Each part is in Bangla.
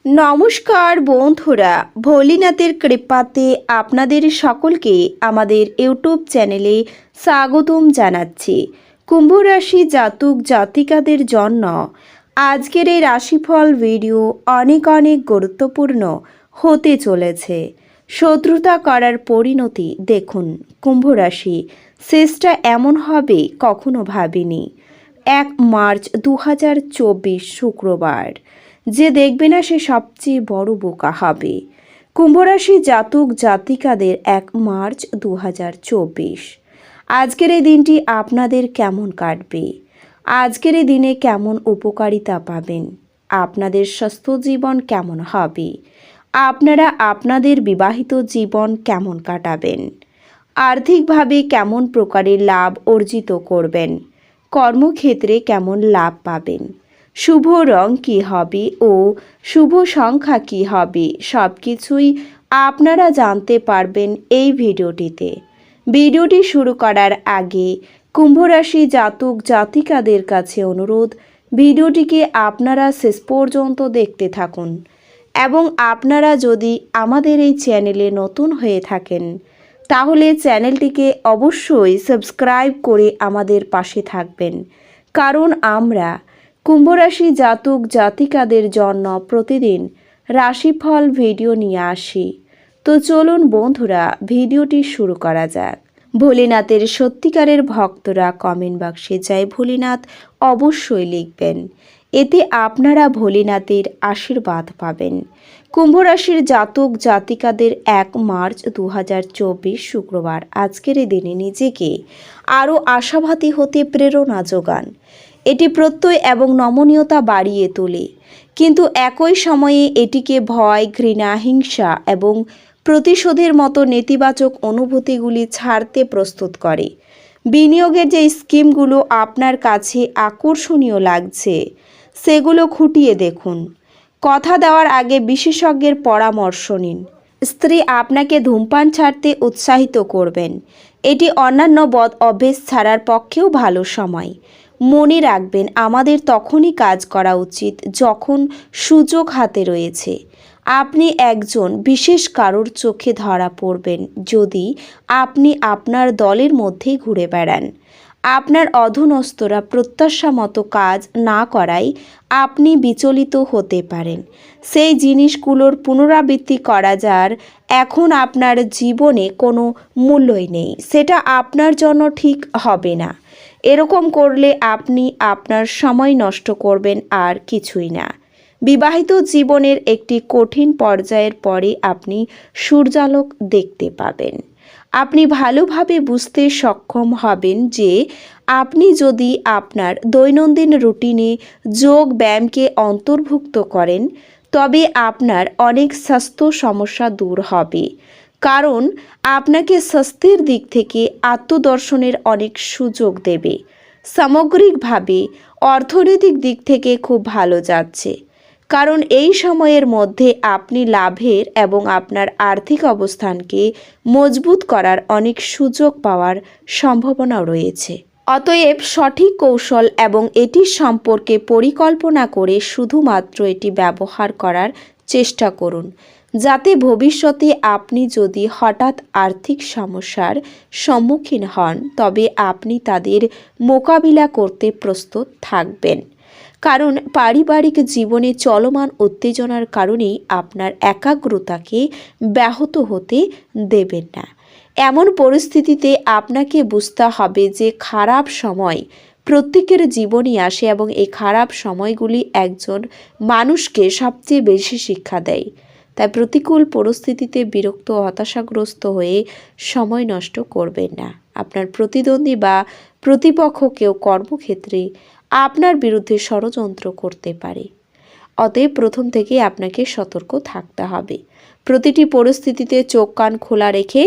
নমস্কার বন্ধুরা, ভোলিনাথের কৃপাতে আপনাদের সকলকে আমাদের ইউটিউব চ্যানেলে স্বাগতম জানাচ্ছি। কুম্ভ রাশি জাতক জাতিকাদের জন্য আজকের এই রাশিফল ভিডিও অনেক গুরুত্বপূর্ণ হতে চলেছে। শত্রুতা করার পরিণতি দেখুন। কুম্ভ রাশি শেষটা এমন হবে কখনো ভাবিনি। 1 মার্চ 2024 শুক্রবার। যে দেখবে না সে সবচেয়ে বড় বোকা হবে। কুম্ভরাশি জাতক জাতিকাদের 1 মার্চ 2024। আজকের এই দিনটি আপনাদের কেমন কাটবে? আজকের এই দিনে কেমন উপকারিতা পাবেন? আপনাদের স্বাস্থ্য জীবন কেমন হবে? আপনারা আপনাদের বিবাহিত জীবন কেমন কাটাবেন? আর্থিকভাবে কেমন প্রকারের লাভ অর্জিত করবেন? কর্মক্ষেত্রে কেমন লাভ পাবেন? শুভ রং কী হবে ও শুভ সংখ্যা কী হবে সব কিছুই আপনারা জানতে পারবেন এই ভিডিওটিতে। ভিডিওটি শুরু করার আগে কুম্ভরাশি জাতক জাতিকাদের কাছে অনুরোধ, ভিডিওটিকে আপনারা শেষ পর্যন্ত দেখতে থাকুন এবং আপনারা যদি আমাদের এই চ্যানেলে নতুন হয়ে থাকেন তাহলে চ্যানেলটিকে অবশ্যই সাবস্ক্রাইব করে আমাদের পাশে থাকবেন, কারণ আমরা কুম্ভরাশি জাতক জাতিকাদের জন্য প্রতিদিন রাশিফল ভিডিও নিয়ে আসি। তো চলুন বন্ধুরা, ভিডিওটি শুরু করা যাক। ভোলেনাথের সত্যিকারের ভক্তরা কমেন্ট বাক্সে জয় ভোলেনাথ অবশ্যই লিখবেন, এতে আপনারা ভোলেনাথের আশীর্বাদ পাবেন। কুম্ভরাশির জাতক জাতিকাদের 1 মার্চ 2024 শুক্রবার। আজকের এই দিনে নিজেকে আরও আশাবাদী হতে প্রেরণা যোগান। এটি প্রত্যয় এবং নমনীয়তা বাড়িয়ে তোলে, কিন্তু একই সময়ে এটিকে ভয়, ঘৃণা, হিংসা এবং প্রতিশোধের মতো নেতিবাচক অনুভূতিগুলি ছাড়তে প্রস্তুত করে। বিনিয়োগের যে স্কিমগুলো আপনার কাছে আকর্ষণীয় লাগছে সেগুলো খুঁটিয়ে দেখুন। কথা দেওয়ার আগে বিশেষজ্ঞের পরামর্শ নিন। স্ত্রী আপনাকে ধূমপান ছাড়তে উৎসাহিত করবেন। এটি অন্যান্য বদ অভ্যেস ছাড়ার পক্ষেও ভালো সময়। মনে রাখবেন, আমাদের তখনই কাজ করা উচিত যখন সুযোগ হাতে রয়েছে। আপনি একজন বিশেষ কারোর চোখে ধরা পড়বেন যদি আপনি আপনার দলের মধ্যেই ঘুরে বেড়ান। আপনার অধীনস্থরা প্রত্যাশা মতো কাজ না করায় আপনি বিচলিত হতে পারেন। সেই জিনিসগুলোর পুনরাবৃত্তি করা যার এখন আপনার জীবনে কোনো মূল্যই নেই, সেটা আপনার জন্য ঠিক হবে না। এরকম করলে আপনি আপনার সময় নষ্ট করবেন আর কিছুই না। বিবাহিত জীবনের একটি কঠিন পর্যায়ের পরে আপনি সূর্যালোক দেখতে পাবেন। আপনি ভালোভাবে বুঝতে সক্ষম হবেন যে আপনি যদি আপনার দৈনন্দিন রুটিনে যোগ ব্যায়ামকে অন্তর্ভুক্ত করেন তবে আপনার অনেক স্বাস্থ্য সমস্যা দূর হবে, কারণ আপনাকে স্বাস্থ্যের দিক থেকে আত্মদর্শনের অনেক সুযোগ দেবে। সামগ্রিকভাবে অর্থনৈতিক দিক থেকে খুব ভালো যাচ্ছে, কারণ এই সময়ের মধ্যে আপনি লাভের এবং আপনার আর্থিক অবস্থানকে মজবুত করার অনেক সুযোগ পাওয়ার সম্ভাবনাও রয়েছে। অতএব সঠিক কৌশল এবং এটির সম্পর্কে পরিকল্পনা করে শুধুমাত্র এটি ব্যবহার করার চেষ্টা করুন, যাতে ভবিষ্যতে আপনি যদি হঠাৎ আর্থিক সমস্যার সম্মুখীন হন তবে আপনি তাদের মোকাবিলা করতে প্রস্তুত থাকবেন। কারণ পারিবারিক জীবনে চলমান উত্তেজনার কারণেই আপনার একাগ্রতাকে ব্যাহত হতে দেবেন না। এমন পরিস্থিতিতে আপনাকে বুঝতে হবে যে খারাপ সময় প্রত্যেকের জীবনই আসে এবং এই খারাপ সময়গুলি একজন মানুষকে সবচেয়ে বেশি শিক্ষা দেয়। তাই প্রতিকূল পরিস্থিতিতে বিরক্ত হতাশাগ্রস্ত হয়ে সময় নষ্ট করবেন না। আপনার প্রতিদ্বন্দ্বী বা প্রতিপক্ষকেও কর্মক্ষেত্রে আপনার বিরুদ্ধে ষড়যন্ত্র করতে পারে। অতএব প্রথম থেকেই আপনাকে সতর্ক থাকতে হবে। প্রতিটি পরিস্থিতিতে চোখ কান খোলা রেখে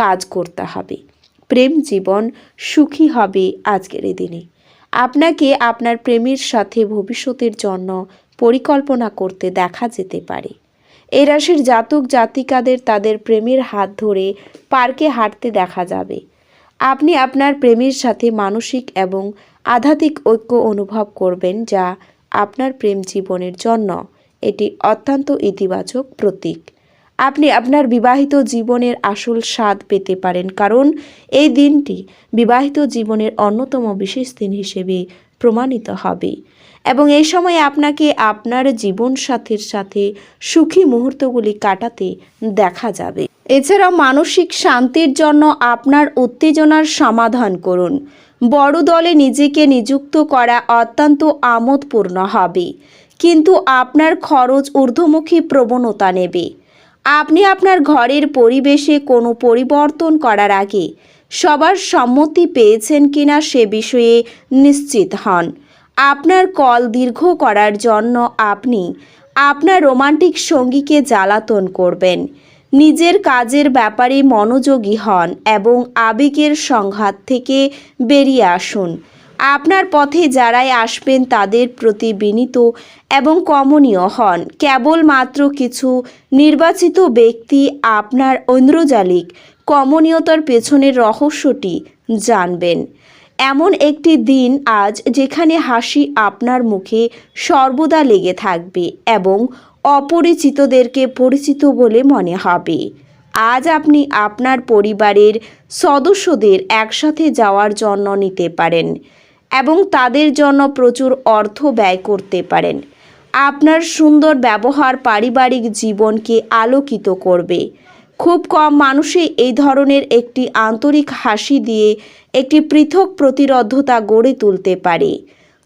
কাজ করতে হবে। প্রেম জীবন সুখী হবে আজকের এই দিনে। আপনাকে আপনার প্রেমের সাথে ভবিষ্যতের জন্য পরিকল্পনা করতে দেখা যেতে পারে। এই রাশির জাতক জাতিকাদের তাদের প্রেমের হাত ধরে পার্কে হাঁটতে দেখা যাবে। আপনি আপনার প্রেমের সাথে মানসিক এবং আধ্যাত্মিক ঐক্য অনুভব করবেন, যা আপনার প্রেম জীবনের জন্য এটি অত্যন্ত ইতিবাচক প্রতীক। আপনি আপনার বিবাহিত জীবনের আসল স্বাদ পেতে পারেন, কারণ এই দিনটি বিবাহিত জীবনের অন্যতম বিশেষ দিন হিসেবে প্রমাণিত হবে এবং এই সময় আপনাকে আপনার জীবনসাথীর সাথে সুখী মুহূর্তগুলি কাটাতে দেখা যাবে। এছাড়াও মানসিক শান্তির জন্য আপনার উত্তেজনার সমাধান করুন। বড় দলে নিজেকে নিযুক্ত করা অত্যন্ত আমোদপূর্ণ হবে, কিন্তু আপনার খরচ ঊর্ধ্বমুখী প্রবণতা নেবে। আপনি আপনার ঘরের পরিবেশে কোনো পরিবর্তন করার আগে সবার সম্মতি পেয়েছেন কিনা সে বিষয়ে নিশ্চিত হন। আপনার কল দীর্ঘ করার জন্য আপনি আপনার রোমান্টিক সঙ্গীকে জ্বালাতন করবেন। নিজের কাজের ব্যাপারে মনোযোগী হন এবং আবেগের সংঘাত থেকে বেরিয়ে আসুন। আপনার পথে যারাই আসবেন তাদের প্রতি বিনীত এবং কমনীয় হন। কেবলমাত্র কিছু নির্বাচিত ব্যক্তি আপনার ঐন্দ্রজালিক কমনীয়তার পেছনের রহস্যটি জানবেন। এমন একটি দিন আজ যেখানে হাসি আপনার মুখে সর্বদা লেগে থাকবে এবং অপরিচিতদেরকে পরিচিত বলে মনে হবে। আজ আপনি আপনার পরিবারের সদস্যদের একসাথে যাওয়ার জন্য নিতে পারেন এবং তাদের জন্য প্রচুর অর্থ ব্যয় করতে পারেন। আপনার সুন্দর ব্যবহার পারিবারিক জীবনকে আলোকিত করবে। খুব কম মানুষই এই ধরনের একটি আন্তরিক হাসি দিয়ে একটি পৃথক প্রতিরোধতা গড়ে তুলতে পারে।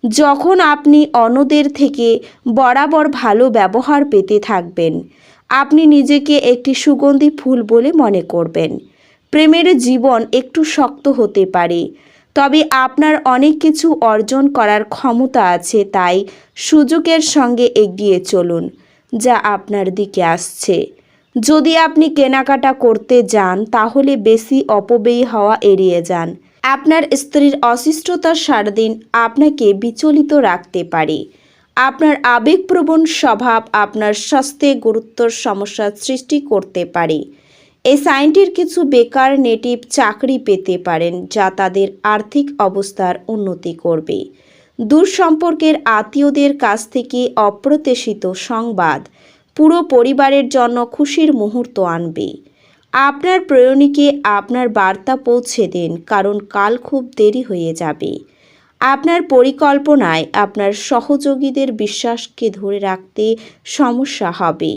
যখন আপনি অন্যদের থেকে বরাবর ভালো ব্যবহার পেতে থাকবেন, আপনি নিজেকে একটি সুগন্ধি ফুল বলে মনে করবেন। প্রেমের জীবন একটু শক্ত হতে পারে, তবে আপনার অনেক কিছু অর্জন করার ক্ষমতা আছে, তাই সুযোগের সঙ্গে এগিয়ে চলুন যা আপনার দিকে আসছে। যদি আপনি কেনাকাটা করতে যান তাহলে বেশি অপব্যয়ী হওয়া এড়িয়ে যান। আপনার স্ত্রীর অশিষ্টতা সারাদিন আপনাকে বিচলিত রাখতে পারে। আপনার আবেগপ্রবণ স্বভাব আপনার স্বাস্থ্যে গুরুতর সমস্যার সৃষ্টি করতে পারে। এই সাইনটির কিছু বেকার নেটিভ চাকরি পেতে পারেন যা তাদের আর্থিক অবস্থার উন্নতি করবে। দূর সম্পর্কের আত্মীয়দের কাছ থেকে অপ্রত্যাশিত সংবাদ পুরো পরিবারের জন্য খুশির মুহূর্ত আনবে। আপনার প্রেয়ণীকে আপনার বার্তা পৌঁছে দিন, কারণ কাল খুব দেরি হয়ে যাবে। আপনার পরিকল্পনায় আপনার সহযোগীদের বিশ্বাসকে ধরে রাখতে সমস্যা হবে।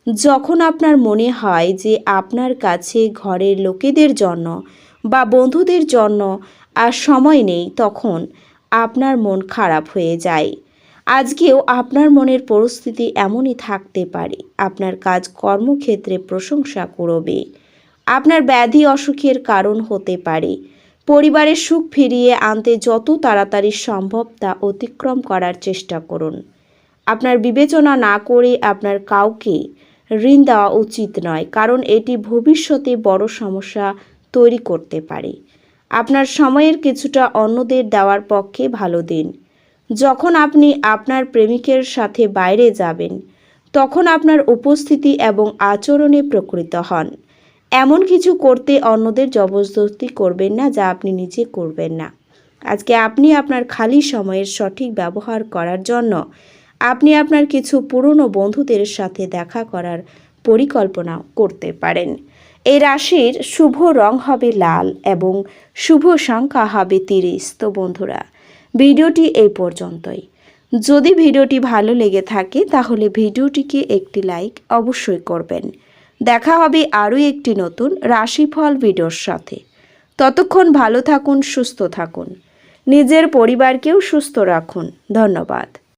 যখন আপনার মনে হয় যে আপনার কাছে ঘরের লোকেদের জন্য বা বন্ধুদের জন্য আর সময় নেই, তখন আপনার মন খারাপ হয়ে যায়। আজকেও আপনার মনের পরিস্থিতি এমনই থাকতে পারে। আপনার কাজ কর্মক্ষেত্রে প্রশংসা করবে। আপনার ব্যাধি অসুখের কারণ হতে পারে। পরিবারের সুখ ফিরিয়ে আনতে যত তাড়াতাড়ি সম্ভব তা অতিক্রম করার চেষ্টা করুন। আপনার বিবেচনা না করে আপনার কাউকে ঋণ দেওয়া উচিত নয়, কারণ এটি ভবিষ্যতে বড় সমস্যা তৈরি করতে পারে। আপনার সময়ের কিছুটা অন্যদের দেওয়ার পক্ষে ভালো দিন। যখন আপনি আপনার প্রেমিকের সাথে বাইরে যাবেন, তখন আপনার উপস্থিতি এবং আচরণে প্রকৃত হন। এমন কিছু করতে অন্যদের জবরদস্তি করবেন না যা আপনি নিজে করবেন না। আজকে আপনি আপনার খালি সময়ের সঠিক ব্যবহার করার জন্য আপনি আপনার কিছু পুরনো বন্ধুদের সাথে দেখা করার পরিকল্পনা করতে পারেন। এই রাশির শুভ রং হবে লাল এবং শুভ সংখ্যা হবে 30। তো বন্ধুরা, ভিডিওটি এই পর্যন্তই। যদি ভিডিওটি ভালো লেগে থাকে তাহলে ভিডিওটিকে একটি লাইক অবশ্যই করবেন। দেখা হবে আরও একটি নতুন রাশিফল ভিডিওর সাথে। ততক্ষণ ভালো থাকুন, সুস্থ থাকুন, নিজের পরিবারকেও সুস্থ রাখুন। ধন্যবাদ।